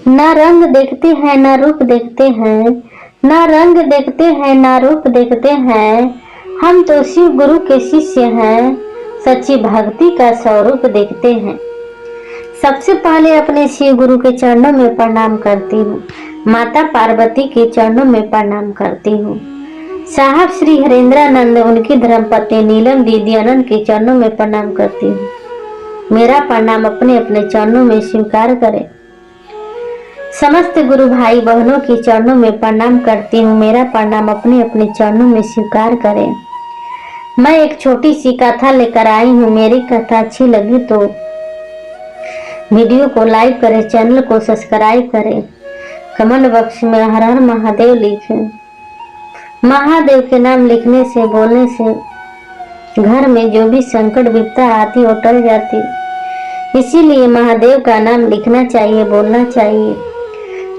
ना रंग देखते हैं ना रूप देखते हैं, ना रंग देखते हैं ना रूप देखते हैं, हम तो शिव गुरु के शिष्य हैं, सच्ची भक्ति का स्वरूप देखते हैं। सबसे पहले अपने शिव गुरु के चरणों में प्रणाम करती हूँ। माता पार्वती के चरणों में प्रणाम करती हूँ। साहब श्री हरेंद्रानंद उनकी धर्मपत्नी नीलम दीदी अनंत के चरणों में प्रणाम करती हूँ। मेरा प्रणाम अपने अपने चरणों में स्वीकार करें। समस्त गुरु भाई बहनों के चरणों में प्रणाम करती हूँ। मेरा प्रणाम अपने अपने चरणों में स्वीकार करें। मैं एक छोटी सी कथा लेकर आई हूँ। मेरी कथा अच्छी लगी तो वीडियो को लाइक करें, चैनल को सब्सक्राइब करें, कमेंट बॉक्स में हर हर महादेव लिखें। महादेव के नाम लिखने से, बोलने से घर में जो भी संकट विपदा आती वो टल जाती। इसीलिए महादेव का नाम लिखना चाहिए, बोलना चाहिए।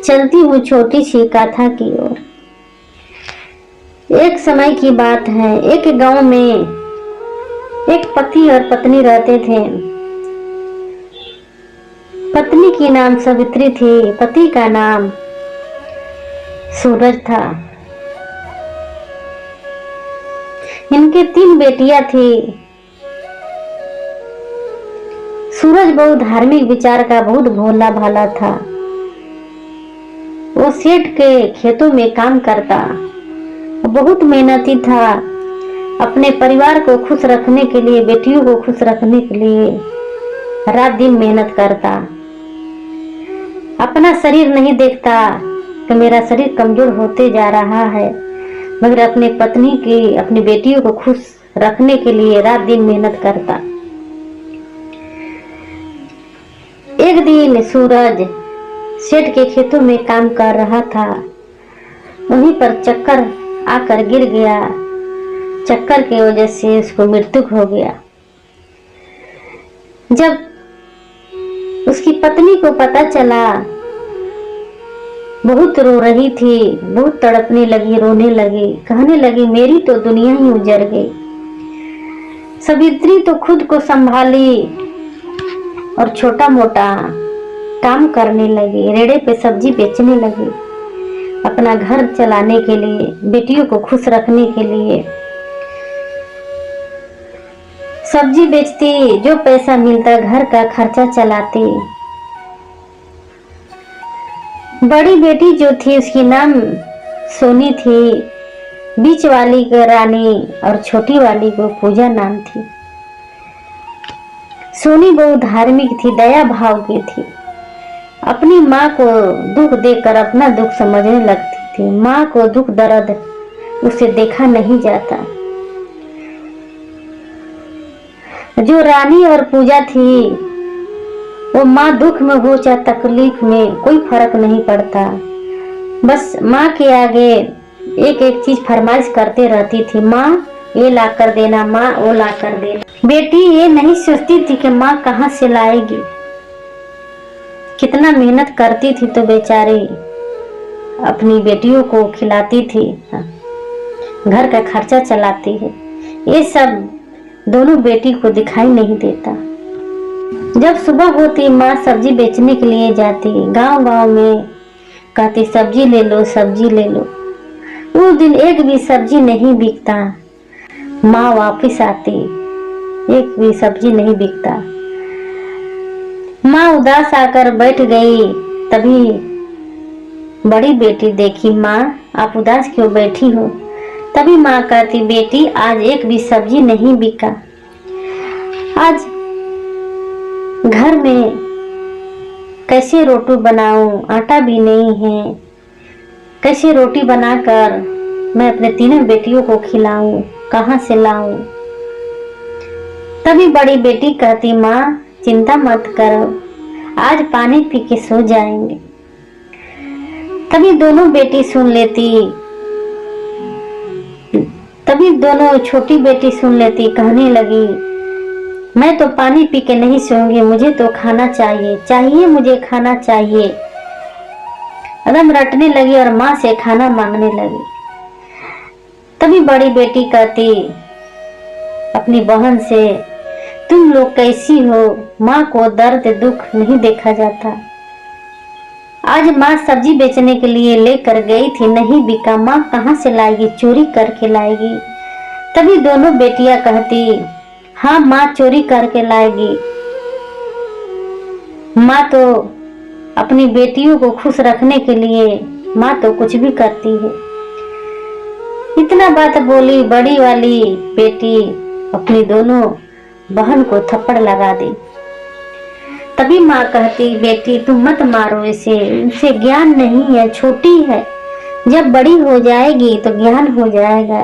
चलती हूँ छोटी सी कथा की ओर। एक समय की बात है। एक गांव में एक पति और पत्नी रहते थे। पत्नी की नाम सावित्री थी, पति का नाम सूरज था। इनके 3 बेटियां थी। सूरज बहुत धार्मिक विचार का, बहुत भोला भाला था। वो सेठ के खेतों में काम करता, बहुत मेहनती था। अपने परिवार को खुश रखने के लिए, बेटियों को खुश रखने के लिए रात दिन मेहनत करता। अपना शरीर नहीं देखता कि मेरा शरीर कमजोर होते जा रहा है, मगर अपने पत्नी की, अपनी बेटियों को खुश रखने के लिए रात दिन मेहनत करता। एक दिन सूरज सेठ के खेतों में काम कर रहा था। वहीं पर चक्कर आकर गिर गया। चक्कर की वजह से उसको मृत्यु हो गया। जब उसकी पत्नी को पता चला, बहुत रो रही थी, बहुत तड़पने लगी, रोने लगी, कहने लगी मेरी तो दुनिया ही उजड़ गई। सावित्री तो खुद को संभाली और छोटा मोटा काम करने लगी, रेड़े पे सब्जी बेचने लगी, अपना घर चलाने के लिए, बेटियों को खुश रखने के लिए। सब्जी बेचती, जो पैसा मिलता घर का खर्चा चलाती। बड़ी बेटी जो थी उसकी नाम सोनी थी, बीच वाली को रानी और छोटी वाली को पूजा नाम थी। सोनी बहुत धार्मिक थी, दया भाव की थी। अपनी माँ को दुख देकर अपना दुख समझने लगती थी। माँ को दुख दर्द उसे देखा नहीं जाता। जो रानी और पूजा थी, वो माँ दुख में हो चाहे तकलीफ में, कोई फर्क नहीं पड़ता। बस माँ के आगे एक एक चीज फरमाइश करते रहती थी। माँ ये ला कर देना, माँ वो ला कर देना। बेटी ये नहीं सोचती थी कि माँ कहाँ से लाएगी। कितना मेहनत करती थी तो बेचारी अपनी बेटियों को खिलाती थी, घर का खर्चा चलाती है। ये सब दोनों बेटी को दिखाई नहीं देता। जब सुबह होती माँ सब्जी बेचने के लिए जाती, गांव गांव में कहती सब्जी ले लो, सब्जी ले लो। उस दिन एक भी सब्जी नहीं बिकता। माँ वापस आती, एक भी सब्जी नहीं बिकता। माँ उदास आकर बैठ गई। तभी बड़ी बेटी देखी, माँ आप उदास क्यों बैठी हो? तभी माँ कहती बेटी आज एक भी सब्जी नहीं बिका। आज घर में कैसे रोटी बनाऊं, आटा भी नहीं है। कैसे रोटी बनाकर मैं अपने 3 बेटियों को खिलाऊं, कहां से लाऊं? तभी बड़ी बेटी कहती माँ चिंता मत करो, आज पानी पी के सो जाएंगे। तभी दोनों बेटी सुन लेती। तभी दोनों छोटी बेटी सुन लेती, कहने लगी मैं तो पानी पी के नहीं सोऊंगी, मुझे तो खाना चाहिए, चाहिए मुझे खाना चाहिए। एकदम रटने लगी और माँ से खाना मांगने लगी। तभी बड़ी बेटी कहती अपनी बहन से तुम लोग कैसी हो? माँ को दर्द दुख नहीं देखा जाता। आज माँ सब्जी बेचने के लिए लेकर गई थी, नहीं बिका। माँ कहाँ से लाएगी, चोरी करके लाएगी। तभी दोनों बेटियां कहती, हाँ माँ चोरी करके लाएगी। माँ तो अपनी बेटियों को खुश रखने के लिए माँ तो कुछ भी करती है। इतना बात बोली, बड़ी वाली बेटी अपनी दोनों बहन को थप्पड़ लगा दी। तभी माँ कहती, बेटी तुम मत मारो इसे ज्ञान नहीं है, छोटी है, जब बड़ी हो जाएगी तो ज्ञान हो जाएगा।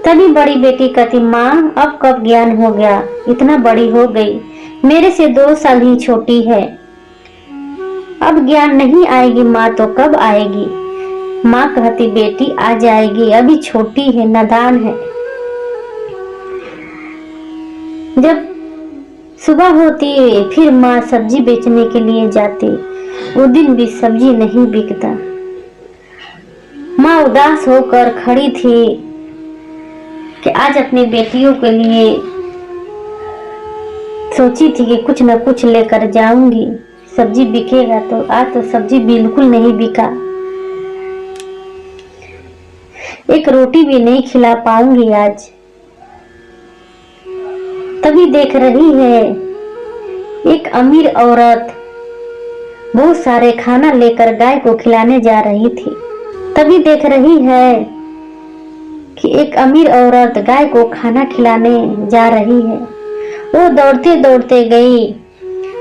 तभी बड़ी बेटी कहती, माँ अब कब ज्ञान हो गया, इतना बड़ी हो गई, मेरे से 2 साल ही छोटी है, अब ज्ञान नहीं आएगी माँ तो कब आएगी। माँ कहती, बेटी आ जाएगी, अभी छोटी है, नादान है। जब सुबह होती फिर माँ सब्जी बेचने के लिए जाती। वो दिन भी सब्जी नहीं बिकता। माँ उदास होकर खड़ी थी कि आज अपनी बेटियों के लिए सोची थी कि कुछ न कुछ लेकर जाऊंगी, सब्जी बिकेगा। तो आज तो सब्जी बिल्कुल नहीं बिका, एक रोटी भी नहीं खिला पाऊंगी आज। तभी देख रही है एक अमीर औरत बहुत सारे खाना लेकर गाय को खिलाने जा रही थी। तभी देख रही है कि एक अमीर औरत गाय को खाना खिलाने जा रही है। वो दौड़ते दौड़ते गई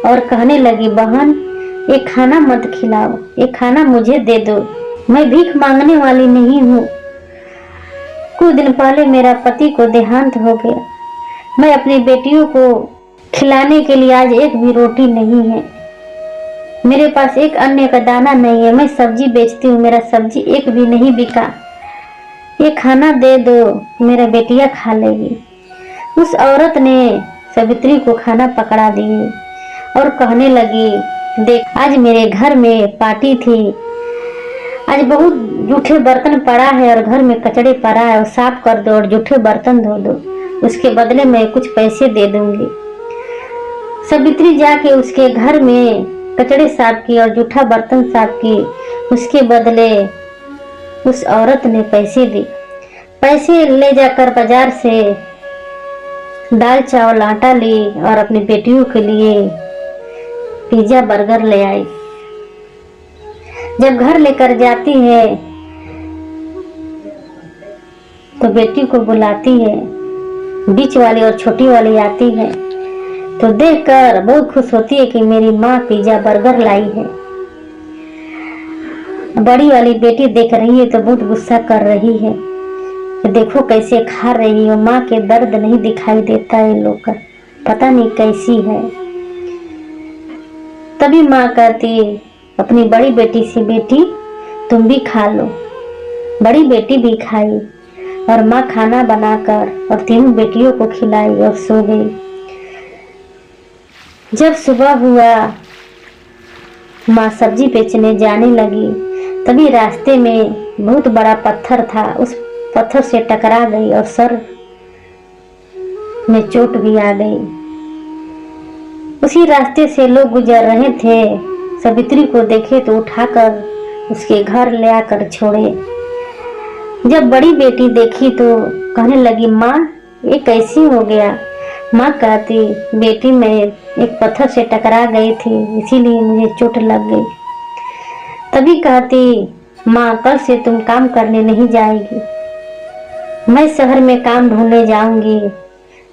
और कहने लगी, बहन ये खाना मत खिलाओ, ये खाना मुझे दे दो, मैं भीख मांगने वाली नहीं हूँ। कुछ दिन पहले मेरा पति को देहांत हो गया, मैं अपनी बेटियों को खिलाने के लिए आज एक भी रोटी नहीं है, मेरे पास एक अन्य का दाना नहीं है, मैं सब्जी बेचती हूँ, मेरा सब्जी एक भी नहीं बिका, ये खाना दे दो, मेरा बेटिया खा लेगी। उस औरत ने सावित्री को खाना पकड़ा दी और कहने लगी, देख आज मेरे घर में पार्टी थी, आज बहुत जूठे बर्तन पड़ा है और घर में कचड़े पड़ा है, और साफ कर दो और जूठे बर्तन धो दो, उसके बदले में कुछ पैसे दे दूंगी। सावित्री जाके उसके घर में कचड़े साफ की और जूठा बर्तन साफ की, उसके बदले उस औरत ने पैसे दी। पैसे ले जाकर बाजार से दाल चावल आटा ली और अपनी बेटियों के लिए पिज्जा बर्गर ले आई। जब घर लेकर जाती है तो बेटी को बुलाती है, बीच वाली और छोटी वाली आती है तो देखकर बहुत खुश होती है कि मेरी माँ पिज्जा बर्गर लाई है। बड़ी वाली बेटी देख रही है तो बहुत गुस्सा कर रही है, देखो कैसे खा रही हो, माँ के दर्द नहीं दिखाई देता है, लोग का पता नहीं कैसी है। तभी माँ कहती अपनी बड़ी बेटी से, बेटी तुम भी खा लो। बड़ी बेटी भी खाई और माँ खाना बनाकर और 3 बेटियों को खिलाई और सो गई। जब सुबह हुआ माँ सब्जी बेचने जाने लगी, तभी रास्ते में बहुत बड़ा पत्थर था, उस पत्थर से टकरा गई और सर में चोट भी आ गई। उसी रास्ते से लोग गुजर रहे थे, सावित्री को देखे तो उठाकर उसके घर ले आकर छोड़े। जब बड़ी बेटी देखी तो कहने लगी, माँ ये कैसी हो गया। माँ कहती, बेटी मैं एक पत्थर से टकरा गई थी, इसीलिए मुझे चोट लग गई। तभी कहती, माँ कल से तुम काम करने नहीं जाएगी, मैं शहर में काम ढूंढने जाऊंगी,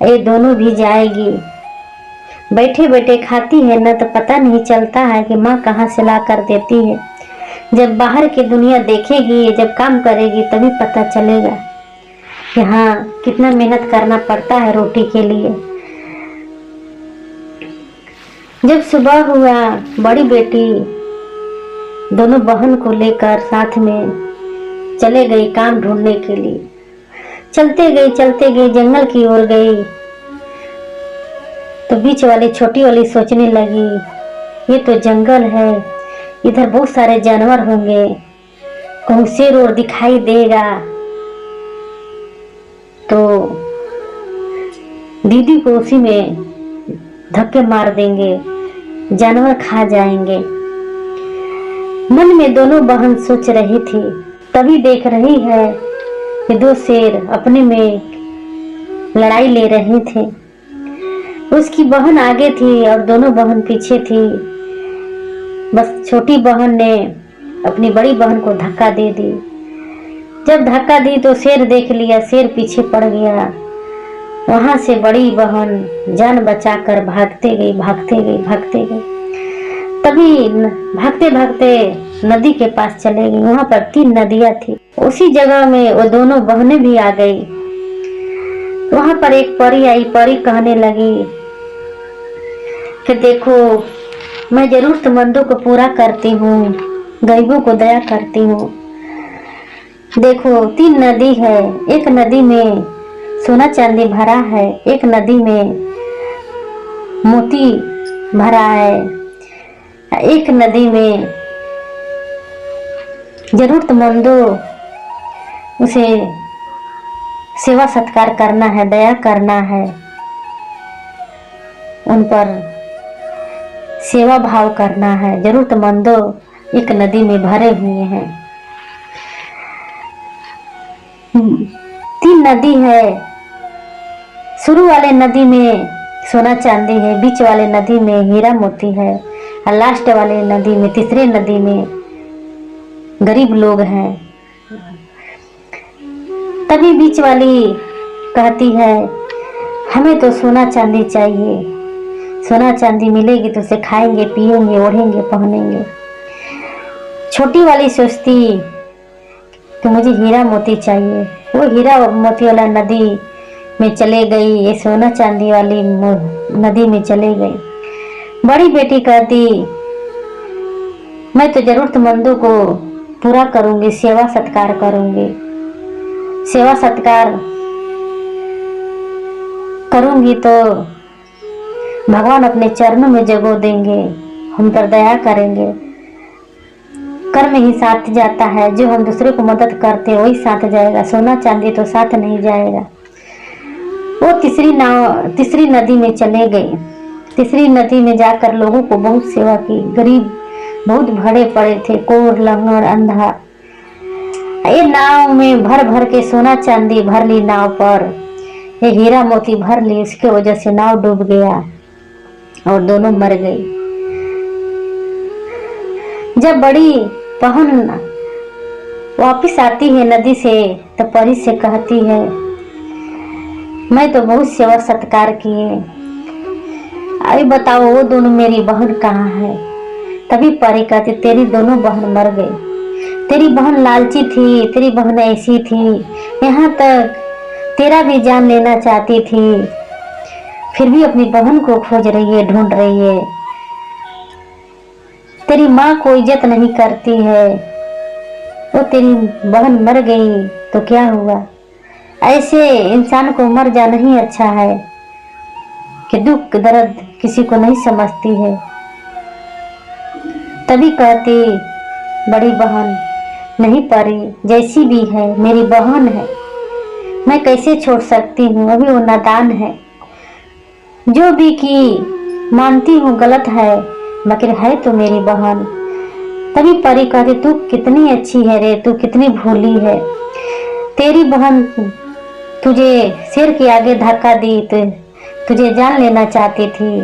ये दोनों भी जाएगी। बैठे बैठे खाती है ना तो पता नहीं चलता है कि माँ कहाँ से ला कर देती है। जब बाहर की दुनिया देखेगी, जब काम करेगी तभी पता चलेगा कि हाँ कितना मेहनत करना पड़ता है रोटी के लिए। जब सुबह हुआ, बड़ी बेटी दोनों बहन को लेकर साथ में चले गई काम ढूंढने के लिए। चलते गई जंगल की ओर गई तो बीच वाली छोटी वाली सोचने लगी, ये तो जंगल है, इधर बहुत सारे जानवर होंगे, कहूँ शेर और दिखाई देगा तो दीदी को उसी में धक्के मार देंगे, जानवर खा जाएंगे। मन में दोनों बहन सोच रही थी, तभी देख रही है कि दो शेर अपने में लड़ाई ले रहे थे। उसकी बहन आगे थी और दोनों बहन पीछे थी। बस छोटी बहन ने अपनी बड़ी बहन को धक्का दे दी। जब धक्का दी तो शेर देख लिया, शेर पीछे पड़ गया। वहां से बड़ी बहन जान बचाकर भागते गई, भागते गई, भागते गई। तभी भागते भागते नदी के पास चले गई। वहां पर 3 नदियां थी। उसी जगह में वो दोनों बहनें भी आ गई। वहां पर एक परी आई। परी कहने लगी कि देखो, मैं जरूरतमंदों को पूरा करती हूँ, गरीबों को दया करती हूँ। देखो 3 नदी है, एक नदी में सोना चांदी भरा है, एक नदी में मोती भरा है, एक नदी में जरूरतमंदों उसे सेवा सत्कार करना है, दया करना है, उन पर सेवा भाव करना है। जरूरतमंदों एक नदी में भरे हुए हैं। 3 नदी है। शुरू वाले नदी में सोना चांदी है, बीच वाले नदी में हीरा मोती है और लास्ट वाले नदी में, तीसरे नदी में गरीब लोग हैं। तभी बीच वाली कहती है, हमें तो सोना चांदी चाहिए, सोना चांदी मिलेगी तो उसे खाएंगे, पिएंगे, ओढ़ेंगे, पहनेंगे। छोटी वाली सोचती तो मुझे हीरा मोती चाहिए। वो हीरा मोती वाला नदी में चले गई, ये सोना चांदी वाली नदी में चले गई। बड़ी बेटी कहती, मैं तो जरूरतमंदों को पूरा करूंगी, सेवा सत्कार करूंगी, सेवा सत्कार करूंगी तो भगवान अपने चरणों में जगह देंगे, हम पर दया करेंगे। कर्म ही साथ जाता है, जो हम दूसरे को मदद करते वही साथ जाएगा, सोना चांदी तो साथ नहीं जाएगा। वो तीसरी नदी में चले गए। तीसरी नदी में जाकर लोगों को बहुत सेवा की। गरीब बहुत भरे पड़े थे, कोढ़, लंगड़, अंधा। ये नाव में भर भर के सोना चांदी भर ली नाव पर, ये हीरा मोती भर ली। उसके वजह से नाव डूब गया और दोनों मर गई। जब बड़ी बहन वापिस आती है नदी से तो परी से कहती है, मैं तो बहुत सेवा सत्कार किए, अभी बताओ वो दोनों मेरी बहन कहाँ है। तभी परी कहती, तेरी दोनों बहन मर गई। तेरी बहन लालची थी, तेरी बहन ऐसी थी, यहाँ तक तेरा भी जान लेना चाहती थी, फिर भी अपनी बहन को खोज रही है, ढूंढ रही है। तेरी माँ को इज्जत नहीं करती है, वो तेरी बहन मर गई तो क्या हुआ। ऐसे इंसान को मर जाना ही अच्छा है कि दुख दर्द किसी को नहीं समझती है। तभी कहती बड़ी बहन, नहीं परी, जैसी भी है मेरी बहन है, मैं कैसे छोड़ सकती हूँ, अभी वो नादान है। जो भी की मानती हूँ गलत है, मगर है तो मेरी बहन। तभी परी कहती, तू कितनी अच्छी है रे, तू कितनी भोली है। तेरी बहन तुझे शेर के आगे धक्का दी तो तुझे जान लेना चाहती थी।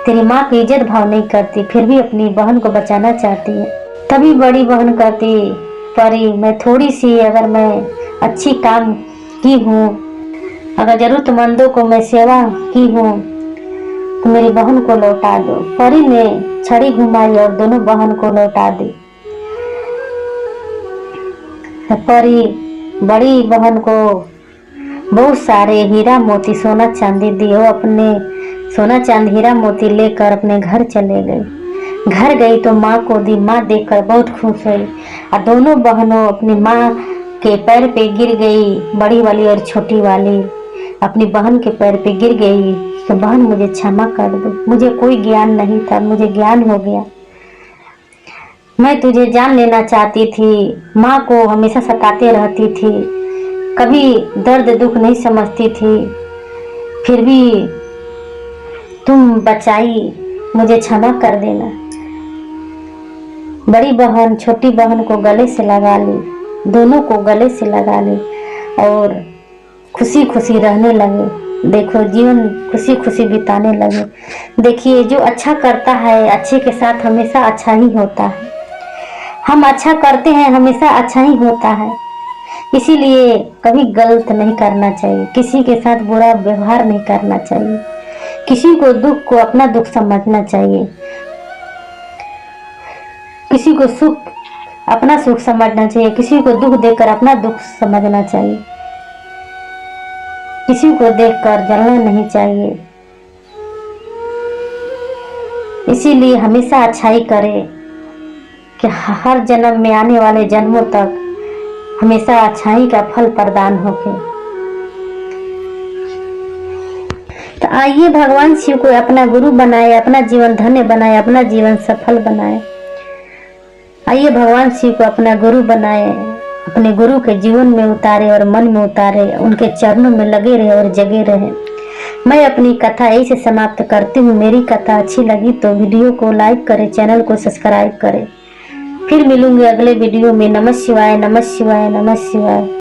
तेरी माँ की इज्जत भाव नहीं करती, फिर भी अपनी बहन को बचाना चाहती है। तभी बड़ी बहन कहती, परी, मैं थोड़ी सी अगर मैं अच्छी काम की हूँ, अगर जरूरतमंदों को मैं सेवा की हूँ तो मेरी बहन को लौटा दो। परी ने छड़ी घुमाई और दोनों बहन को लौटा दी। परी बड़ी बहन को बहुत सारे हीरा मोती सोना चांदी दिए। वो अपने सोना चांदी हीरा मोती लेकर अपने घर चले गई। घर गई तो माँ को दी। माँ देखकर बहुत खुश हुई और दोनों बहनों अपनी माँ के पैर पे गिर गई। बड़ी वाली और छोटी वाली अपनी बहन के पैर पे गिर गई तो बहन मुझे क्षमा कर दो, मुझे कोई ज्ञान नहीं था, मुझे ज्ञान हो गया। मैं तुझे जान लेना चाहती थी, माँ को हमेशा सताते रहती थी, कभी दर्द दुख नहीं समझती थी, फिर भी तुम बचाई, मुझे क्षमा कर देना। बड़ी बहन छोटी बहन को गले से लगा ली, दोनों को गले से लगा ली और खुशी खुशी रहने लगे। देखो जीवन खुशी खुशी बिताने लगे। देखिए जो अच्छा करता है अच्छे के साथ हमेशा अच्छा ही होता है। हम अच्छा करते हैं हमेशा अच्छा ही होता है, इसीलिए कभी गलत नहीं करना चाहिए, किसी के साथ बुरा व्यवहार नहीं करना चाहिए, किसी को दुख को अपना दुख समझना चाहिए, किसी को सुख अपना सुख समझना चाहिए, किसी को दुख देकर अपना दुख समझना चाहिए, किसी को देखकर जलना नहीं चाहिए। इसीलिए हमेशा अच्छाई करें कि हर जन्म में आने वाले जन्मों तक हमेशा अच्छाई का फल प्रदान होके। तो आइए भगवान शिव को अपना गुरु बनाए, अपना जीवन धन्य बनाए, अपना जीवन सफल बनाए। आइए भगवान शिव को अपना गुरु बनाए, अपने गुरु के जीवन में उतारे और मन में उतारे, उनके चरणों में लगे रहे और जगे रहे। मैं अपनी कथा यही से समाप्त करती हूँ। मेरी कथा अच्छी लगी तो वीडियो को लाइक करें, चैनल को सब्सक्राइब करें। फिर मिलूंगे अगले वीडियो में। नमः शिवाय, नमः शिवाय, नमः शिवाय।